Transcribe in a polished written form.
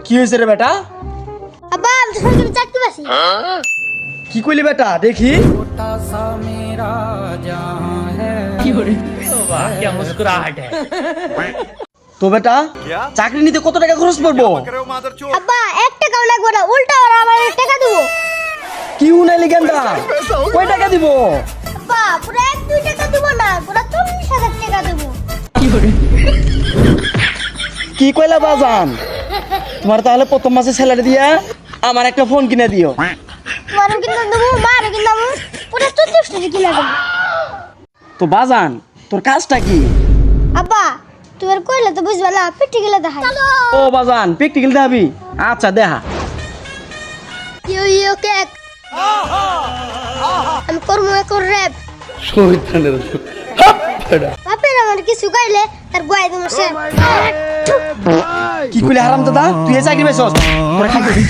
কি হয়েছে রে বেটা? আব্বা আমি তো সরকারি চাকরি পাইছি। কি কইলি বেটা দেখি? क्या मुस्कुराहट है। তো বেটা চাকরি নিতে কত টাকা খরচ পড়বো? আব্বা 1 টাকাও লাগবে না, উল্টা ওরা আমার টাকা দেবো। কি উনাইলি গেন্দা? কয় টাকা দিব? আব্বা পুরো 1-2 টাকা দেবো না, পুরো 40,000 টাকা দেবো। কি কইলা বাজান? তোমার তাহলে প্রথম মাসে স্যালারি দিয়া আমার একটা ফোন কিনে দিও। তোমারও কিনা দেবো, মারও কিনা দেবো, পুরো 34 টাকা কিনা দেবো। তো বাজান তোর কাজটা কি? আব্বা তোমার কইলে তো বুঝবা না, পিটি গেলে দেখাই। ও বাজান প্র্যাকটিক্যাল দেখাবি? আচ্ছা দেখা। ইয়ো ইয়ো কেক আমি করবো এখন র্যাপ। বাপের আমার কিছু গাইলে তার গোয়াই তোমার সে কি কইলি হারাম দাদা? তুই এই চাকরি পাইছস? তোরা কি করবি?